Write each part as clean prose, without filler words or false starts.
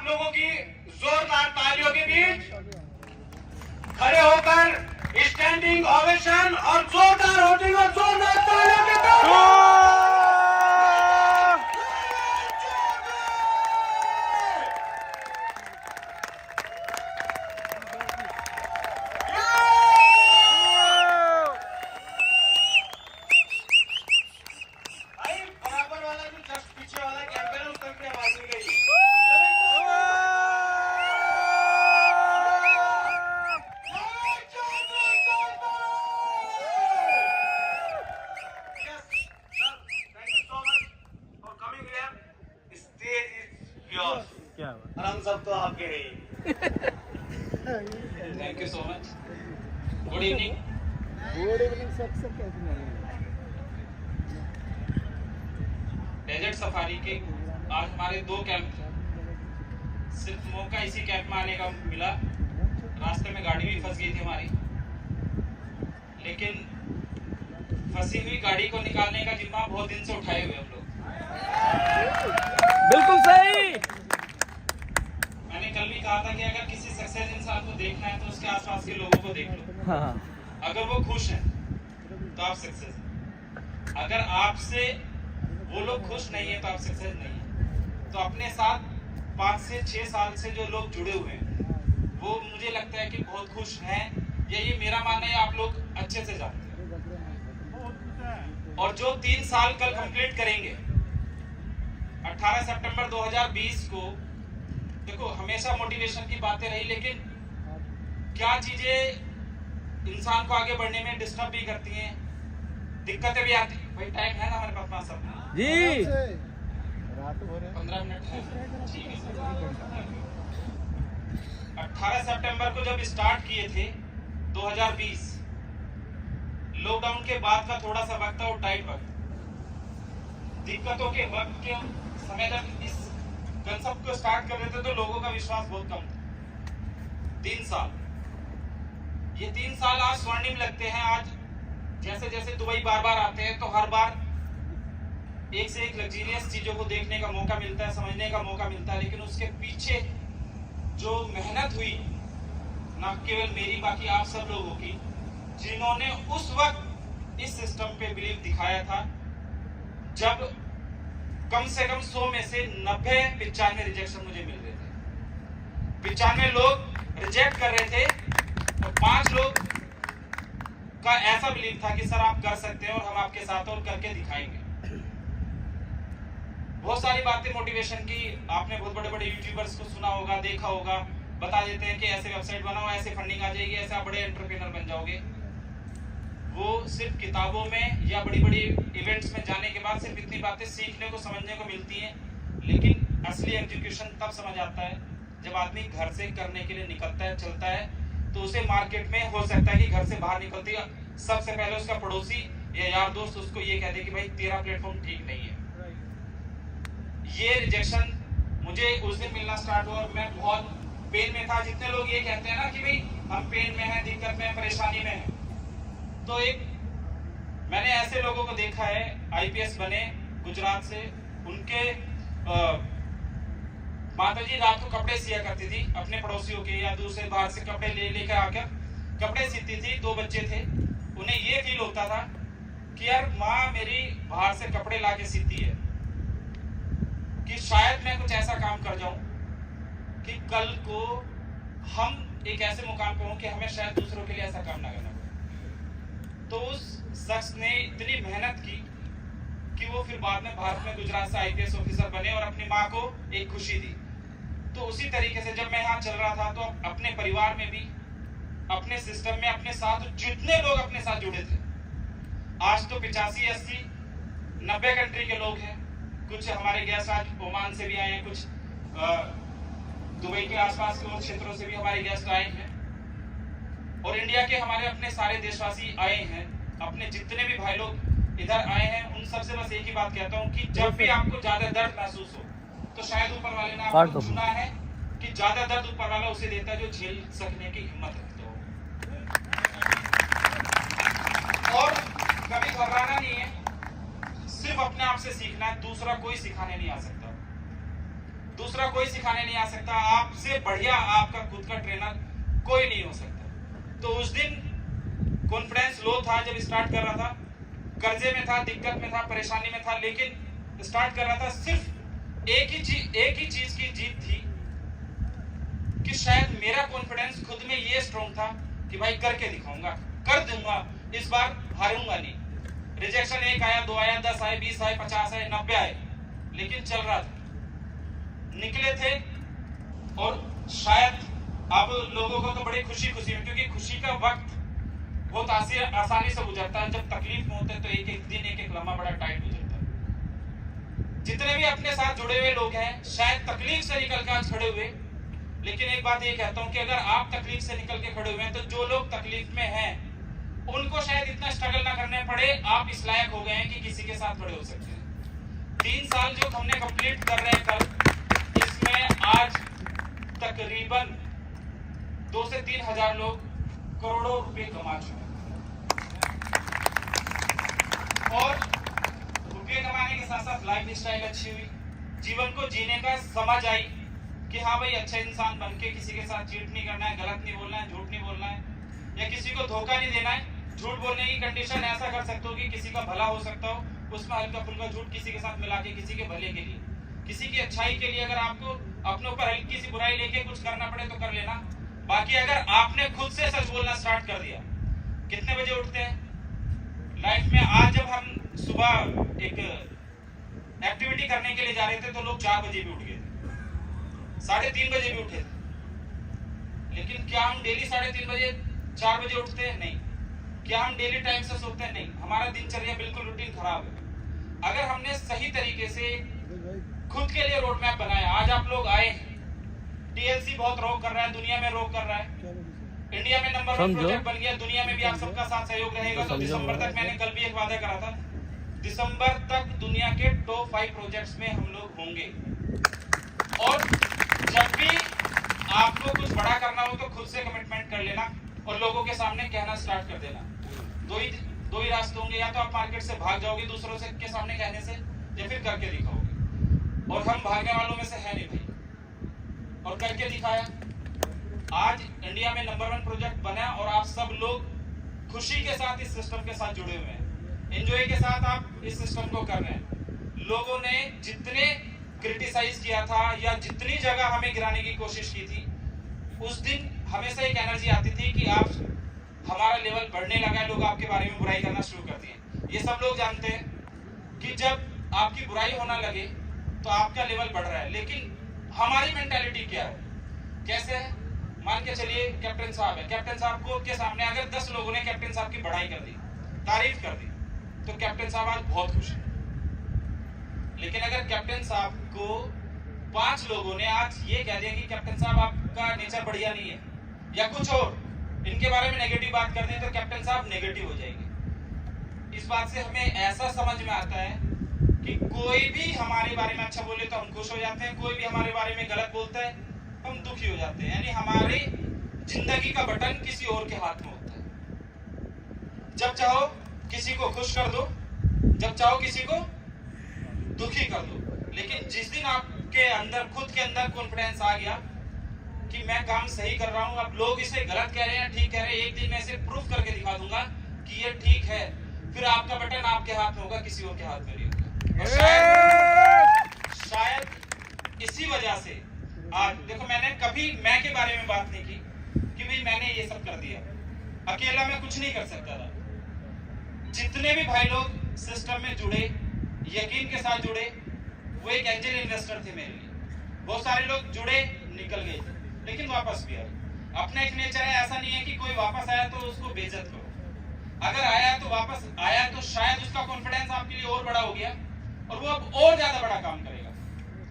लोगों की जोरदार तालियों के बीच खड़े होकर स्टैंडिंग ओवेशन और जोरदार होटिंग और जोरदार तालियों के बीच और हम सब तो आपके ही। Thank you so much. Good evening. Good evening सब कैसे हैं? डेजर्ट सफारी के आज हमारे 2 कैंप, सिर्फ मौका इसी कैंप में आने का मिला। रास्ते में गाड़ी भी फंस गई थी हमारी, लेकिन फंसी हुई गाड़ी को निकालने का जिम्मा बहुत दिन से उठाए हुए हम लोग। बिल्कुल सही। मैंने कल भी कहा था कि अगर किसी सक्सेस इंसान को देखना है तो उसके आसपास के लोगों को देख लो। हाँ। अगर वो खुश हैं तो आप सक्सेस हैं। अगर आपसे वो लोग खुश नहीं है तो आप सक्सेस नहीं है। तो अपने साथ 5 से 6 साल से जो लोग जुड़े हुए हैं वो मुझे लगता है कि बहुत खुश हैं, या ये मेरा मानना है, आप लोग अच्छे से जानते हैं। और जो 3 साल कल कंप्लीट करेंगे 18 सितंबर 2020 को, देखो हमेशा मोटिवेशन की बातें रही, लेकिन क्या चीजें इंसान को आगे बढ़ने में डिस्टर्ब भी करती हैं, दिक्कतें भी आती हैं। भाई टाइम है ना हमारे पास 5 साल जी, 15 मिनट है, ठीक है सर। 18 सितंबर को जब स्टार्ट किए थे 2020, लॉकडाउन के बाद का थोड़ा सा वक्त था, वो टाइट वक्त, दिक्कतों के वक्त के समय जब इस कंसेप्ट को स्टार्ट कर रहे थे तो लोगों का विश्वास बहुत कम था। 3 साल, ये 3 साल आज स्वर्णिम लगते हैं। आज जैसे जैसे दुबई बार बार आते हैं तो हर बार एक से एक लग्जरियस चीजों को देखने का मौका मिलता है, समझने का मौका मिलता है, लेकिन उसके पीछे जो मेहनत हुई, ना केवल मेरी बाकी आप सब लोगों की, जिन्होंने उस वक्त इस सिस्टम पे बिलीव दिखाया था, जब कम से कम 100 में से 90-95 रिजेक्शन मुझे मिल रहे थे। 95 लोग रिजेक्ट कर रहे थे और 5 लोग का ऐसा बिलीव था कि सर आप कर सकते हैं और हम आपके साथ और करके दिखाएंगे। बहुत सारी बातें मोटिवेशन की आपने बहुत बड़े बड़े यूट्यूबर्स को सुना होगा, देखा होगा, बता देते हैं कि ऐसे वेबसाइट बनाओ, ऐसे फंडिंग आ जाएगी, ऐसे आप बड़े एंटरप्रेन्योर बन जाओगे। वो सिर्फ किताबों में या बड़ी बड़ी इवेंट्स में जाने के बाद सिर्फ इतनी बातें सीखने को, समझने को मिलती हैं, लेकिन असली एग्जीक्यूशन तब समझ आता है जब आदमी घर से करने के लिए निकलता है, चलता है। तो उसे मार्केट में हो सकता है कि घर से बाहर निकलती है, सबसे पहले उसका पड़ोसी या यार दोस्त उसको ये कहते कि भाई तेरा प्लेटफॉर्म ठीक नहीं है। ये रिजेक्शन मुझे उस दिन मिलना स्टार्ट हुआ और मैं बहुत पेन में था। जितने लोग ये कहते हैं ना कि भाई हम पेन में हैं, दिक्कत में हैं, परेशानी में हैं, तो एक मैंने ऐसे लोगों को देखा है, आईपीएस बने गुजरात से, उनके माताजी रात को कपड़े सिया करती थी अपने पड़ोसियों के या दूसरे बाहर से कपड़े लेकर आकर कपड़े सीती थी। 2 बच्चे थे, उन्हें ये फील होता था कि यार माँ मेरी बाहर से कपड़े ला के सीती है, कि शायद मैं कुछ ऐसा काम कर जाऊं कि कल को हम एक ऐसे मुकाम पे हों कि हमें शायद दूसरों के लिए ऐसा काम ना करना पड़े। तो उस शख्स ने इतनी मेहनत की कि वो फिर बाद में भारत में गुजरात से आईपीएस ऑफिसर बने और अपनी माँ को एक खुशी दी। तो उसी तरीके से जब मैं यहाँ चल रहा था तो अपने परिवार में भी, अपने सिस्टम में, अपने साथ जितने लोग अपने साथ जुड़े थे, आज तो 85, 80, 90 कंट्री के लोग हैं। कुछ हमारे गेस्ट आज ओमान से भी आए हैं, कुछ दुबई के आसपास के और क्षेत्रों से भी हमारे गेस्ट आए हैं, और इंडिया के हमारे अपने सारे देशवासी आए हैं। अपने जितने भी भाई लोग इधर आए हैं उन सबसे बस एक ही बात कहता हूँ कि जब भी आपको ज्यादा दर्द महसूस हो तो शायद ऊपर वाले ने आपको चुना है कि ज्यादा दर्द ऊपर वाला उसे देता है जो झेल सकने की हिम्मत रखता हो। और कभी घबराना नहीं है, सिर्फ अपने आप से सीखना है, दूसरा कोई सिखाने नहीं आ सकता। दूसरा कोई सिखाने नहीं आ सकता, आपसे बढ़िया आपका खुद का ट्रेनर कोई नहीं हो सकता। तो उस दिन कॉन्फिडेंस लो था जब स्टार्ट कर रहा था, कर्जे में था, दिक्कत में था, परेशानी में था, लेकिन स्टार्ट कर रहा था। सिर्फ एक ही चीज की जीत थी कि शायद मेरा कॉन्फिडेंस खुद में ये स्ट्रॉन्ग था कि भाई करके दिखाऊंगा, कर दूंगा, इस बार हारूंगा नहीं। रिजेक्शन 1 आया, 2 आया, 10 आए, 20 आए, 50 आए, 90 आए, लेकिन चल रहा था, निकले थे। और शायद अब लोगों को तो बड़ी खुशी में, क्योंकि खुशी का वक्त बहुत आसानी से गुजरता है, जब तकलीफ में होते हैं तो एक एक दिन, एक एक लम्हा बड़ा टाइट गुजरता है। जितने भी अपने साथ जुड़े हुए लोग हैं, शायद तकलीफ से निकल कर आज खड़े हुए, लेकिन एक बात ये कहता हूं कि अगर आप तकलीफ से निकल के खड़े हुए हैं तो जो लोग तकलीफ में हैं उनको शायद इतना स्ट्रगल ना करने पड़े। आप इस लायक हो गए हैं कि किसी के साथ खड़े हो सकते हैं। 3 साल जो हमने कंप्लीट कर रहे हैं कल, इसमें आज तकरीबन 2 से 3 हजार लोग करोड़ों रुपए कमा चुके हैं। और रुपये कमाने के साथ साथ लाइफ स्टाइल अच्छी हुई, जीवन को जीने का समझ आई कि हाँ भाई अच्छे इंसान बन के किसी के साथ चीट नहीं करना है, गलत नहीं बोलना है, झूठ नहीं बोलना है, या किसी को धोखा नहीं देना है। झूठ बोलने की कंडीशन ऐसा कर सकते हो कि किसी का भला हो सकता हो, उसमें हल्का फुल्का झूठ किसी के साथ मिला के, किसी के भले के लिए, किसी की अच्छाई के लिए, अगर आपको अपने ऊपर हल्की सी बुराई लेके कुछ करना पड़े तो कर लेना। बाकी अगर आपने खुद से सच बोलना स्टार्ट कर दिया। कितने बजे उठते हैं लाइफ में? आज जब हम सुबह एक एक्टिविटी करने के लिए जा रहे थे तो लोग 4 बजे भी उठ गए थे, 3:30 बजे भी उठे थे। लेकिन क्या हम डेली 3:30 बजे 4 बजे उठते हैं? नहीं। क्या हम डेली टाइम से सोते हैं? नहीं। हमारा दिनचर्या बिल्कुल रूटीन खराब है। अगर हमने सही तरीके से खुद के लिए रोड मैप बनाया, आज आप लोग आए, टीएलसी बहुत रोक कर रहा है, दुनिया में रोक कर रहा है, इंडिया में नंबर 1 प्रोजेक्ट बन गया, दुनिया में भी आप सबका साथ सहयोग रहेगा। तो दिसंबर तक, मैंने कल भी एक वादा करा था, दिसंबर तक दुनिया के टॉप 5 प्रोजेक्ट्स में हम लोग होंगे। और जब भी आपको कुछ बड़ा करना हो तो खुद से कमिटमेंट कर लेना और लोगों के सामने कहना स्टार्ट कर देना। दो ही रास्ते होंगे, या तो आप मार्केट से भाग जाओगे दूसरों से के सामने कहने से, या फिर करके दिखाओगे। और हम भागने वालों में से है नहीं भाई, और करके दिखाया। आज इंडिया में नंबर 1 प्रोजेक्ट बना और आप सब लोग खुशी के साथ इस सिस्टम के साथ जुड़े हुए हैं, एंजॉय के साथ आप इस सिस्टम को कर रहे हैं। लोगों ने जितने क्रिटिसाइज किया था या जितनी जगह हमें गिराने की कोशिश की थी, उस दिन हमेशा एक एनर्जी आती थी कि आप हमारा लेवल बढ़ने लगा है, लोग आपके बारे में बुराई करना शुरू कर दिए। ये सब लोग जानते हैं कि जब आपकी बुराई होना लगे तो आपका लेवल बढ़ रहा है। लेकिन हमारी मेंटालिटी क्या है, कैसे है? मान के चलिए कैप्टन साहब है, कैप्टन साहब को के सामने अगर 10 लोगों ने कैप्टन साहब की बढ़ाई कर दी, तारीफ कर दी, तो कैप्टन साहब आज बहुत खुश है। लेकिन अगर कैप्टन साहब को 5 लोगों ने आज ये कह दिया कि कैप्टन साहब आपका नेचर बढ़िया नहीं है, या कुछ और इनके बारे में नेगेटिव बात कर दी, तो कैप्टन साहब नेगेटिव हो जाएंगे। इस बात से हमें ऐसा समझ में आता है कि कोई भी हमारे बारे में अच्छा बोले तो हम खुश हो जाते हैं, कोई भी हमारे बारे में गलत बोलता है हम दुखी हो जाते हैं। यानी हमारी जिंदगी का बटन किसी और के हाथ में होता है। जब चाहो किसी को खुश कर दो, जब चाहो किसी को दुखी कर दो। लेकिन जिस दिन आपके अंदर, खुद के अंदर कॉन्फिडेंस आ गया कि मैं काम सही कर रहा हूं, अब लोग इसे गलत कह रहे हैं, ठीक कह रहे हैं, एक दिन मैं इसे प्रूफ करके दिखा दूंगा कि ये ठीक है, फिर आपका बटन आपके हाथ में होगा, किसी और के हाथ में नहीं होगा। और शायद इसी वजह से आज देखो, मैंने कभी मैं के बारे में बात नहीं की कि भाई मैंने ये सब कर दिया, अकेला मैं कुछ नहीं कर सकता था। जितने भी भाई लोग सिस्टम में जुड़े, यकीन के साथ जुड़े, वो एक एंजल इन्वेस्टर थे मेरे लिए। बहुत सारे लोग जुड़े, निकल गए थे, लेकिन वापस भी आए। अपना एक नेचर है, ऐसा नहीं है कि कोई वापस आया तो उसको बेइज्जत करो। अगर आया तो वापस आया तो शायद उसका कॉन्फिडेंस आपके लिए और बड़ा हो गया और वो अब और ज्यादा बड़ा काम करेगा।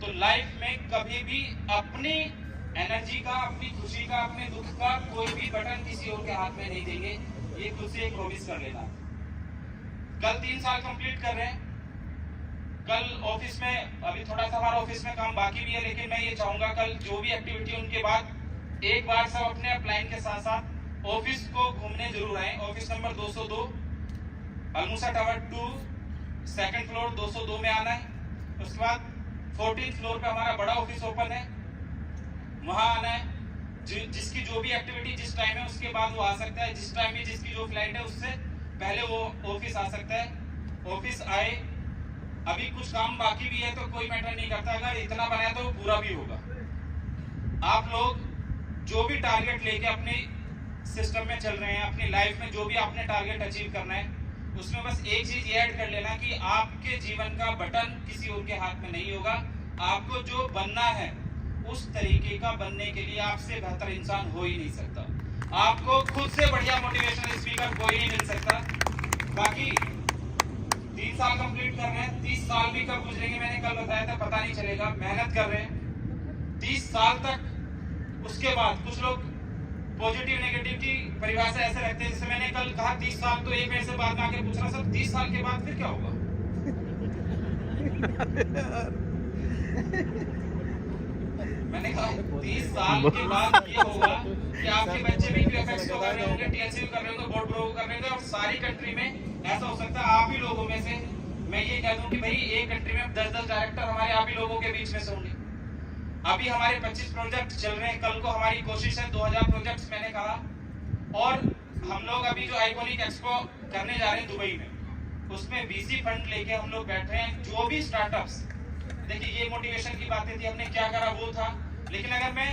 तो लाइफ में कभी भी अपनी एनर्जी का, अपनी खुशी का, अपने दुख का कोई भी बटन किसी और के हाथ में नहीं देंगे। ये खुद से एक प्रॉमिस कर लेना। कल 3 साल कंप्लीट कर रहे हैं। कल ऑफिस में, अभी थोड़ा सा हमारा ऑफिस में काम बाकी भी है, लेकिन मैं ये चाहूंगा कल जो भी एक्टिविटी उनके बाद एक बार सब अपने अपलाइन के साथ साथ ऑफिस को घूमने जरूर आए। Office number 202 Al Musa tower 2 2nd floor 202 में आना है। उसके बाद 14th फ्लोर पे हमारा बड़ा ऑफिस ओपन है, वहां आना है। जिसकी जो भी एक्टिविटी जिस टाइम है उसके बाद वो आ सकता है, जिस टाइम में जिसकी जो फ्लाइट है उससे पहले वो ऑफिस आ सकता है। ऑफिस आए, अभी कुछ काम बाकी भी है तो कोई मैटर नहीं करता, अगर इतना बनाया तो वो पूरा भी होगा। आप लोग जो भी टारगेट लेके अपने सिस्टम में चल रहे हैं, अपनी लाइफ में जो भी आपने टारगेट अचीव करना है, उसमें बस एक चीज ये ऐड कर लेना कि आपके जीवन का बटन किसी और के हाथ में नहीं होगा। आपको जो बनना है उस तरीके का बनने के लिए आपसे बेहतर इंसान हो ही नहीं सकता। आपको खुद से बढ़िया मोटिवेशनल स्पीकर कोई नहीं मिल सकता। बाकी 3 साल कंप्लीट कर रहे हैं, 30 साल भी कब गुजरेंगे मैंने कल बताया था, पता नहीं चलेगा। मेहनत कर रहे हैं 30 साल तक। उसके बाद कुछ लोग पॉजिटिव नेगेटिव की परिभाषा ऐसे रखते हैं, जैसे मैंने कल कहा 30 साल, तो एक मेरे से बाद में आके पूछ रहा सर 30 साल के बाद फिर क्या होगा। मैंने कहा 30 साल के बाद ये होगा कि आपके बच्चे भी क्यूएफएक्स को कर रहे होंगे, टीएलसी को कर रहे होंगे, बोर्ड ब्रो कर रहे होंगे, और सारी कंट्री में ऐसा हो सकता है आप ही लोगों में से मैं ये कह दूं कि भाई एक कंट्री में 10-10 डायरेक्टर हमारे आप ही लोगों के बीच में से होंगे। अभी हमारे 25 प्रोजेक्ट चल रहे हैं, कल को हमारी कोशिश है 2000 प्रोजेक्ट्स मैंने कहा। और हम लोग अभी जो आइकॉनिक एक्सपो करने जा रहे हैं दुबई में, उसमें वीसी फंड लेके हम लोग बैठ रहे हैं। जो भी स्टार्टअप्स, देखिए ये मोटिवेशन की बातें थी, हमने क्या करा वो था, लेकिन अगर मैं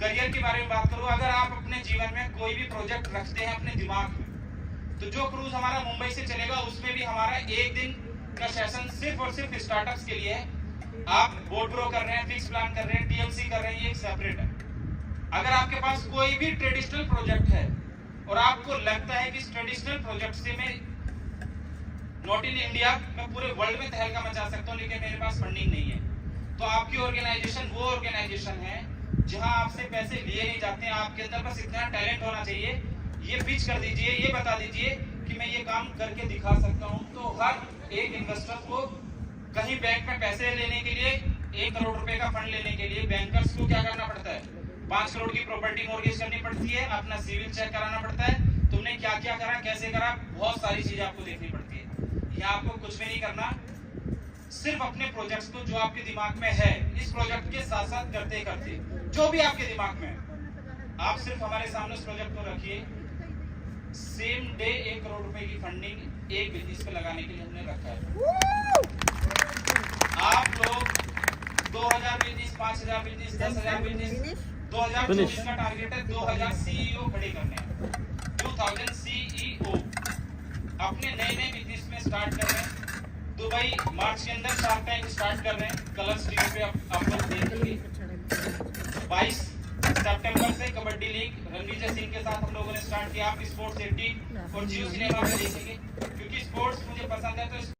करियर के बारे में बात करूं, अगर आप अपने जीवन में कोई भी प्रोजेक्ट रखते हैं अपने दिमाग में, तो जो क्रूज हमारा मुंबई से चलेगा उसमें भी हमारा एक दिन का सेशन सिर्फ और सिर्फ स्टार्टअप्स के लिए है। आप बोर्ड ब्रो कर रहे हैं, फिक्स प्लान कर रहे हैं, टीएलसी कर रहे हैं, ये एक सेपरेट है। अगर आपके पास कोई भी ट्रेडिशनल प्रोजेक्ट है और आपको लगता है कि इस ट्रेडिशनल प्रोजेक्ट से मैं नॉट इन इंडिया, मैं पूरे वर्ल्ड में तहलका मचा सकता हूँ, लेकिन मेरे पास फंडिंग नहीं है, तो आपकी ऑर्गेनाइजेशन वो ऑर्गेनाइजेशन है जहां आपसे पैसे लिए नहीं जाते हैं। आपके अंदर बस इतना टैलेंट होना चाहिए, ये पिच कर दीजिए, ये बता दीजिए कि मैं ये काम करके दिखा सकता हूँ। तो हर एक इन्वेस्टर को कहीं बैंक में पैसे लेने के लिए, 1 करोड़ रुपए का फंड लेने के लिए बैंकर्स को क्या करना पड़ता है, 5 करोड़ की प्रॉपर्टी मॉर्गेज करनी पड़ती है, अपना सिविल चेक कराना पड़ता है, तुमने क्या क्या करा, कैसे करा, बहुत सारी चीजें आपको देखनी पड़ती है। यहाँ आपको कुछ भी नहीं करना, सिर्फ अपने प्रोजेक्ट्स को जो आपके दिमाग में है, इस प्रोजेक्ट के साथ साथ करते करते जो भी आपके दिमाग में है, आप सिर्फ हमारे सामने उस प्रोजेक्ट को रखिए। सेम डे 1 करोड़ रुपए की फंडिंग एक बिजनेस पे लगाने के लिए हमने रखा है। आप लोग 2000 बिजनेस, 5000 बिजनेस, 10,000 बिजनेस, 2024 का टारगेट है 2000 सीईओ खड़े करने हैं। 2000 सीईओ अपने नए बिजनेस में स्टार्ट कर रहे हैं। दुबई मार्च के अंदर शार्क टैंक स्टार्ट कर रहे हैं, कलर्स टीवी पे आप लोग देखेंगे। 22 सितंबर से कबड्डी लीग रणवीर सिंह के साथ हम लोगों ने स्टार्ट किया। आप स्पोर्ट्स 80 और जियो सिनेमा में देखेंगे, क्योंकि स्पोर्ट्स मुझे पसंद है तो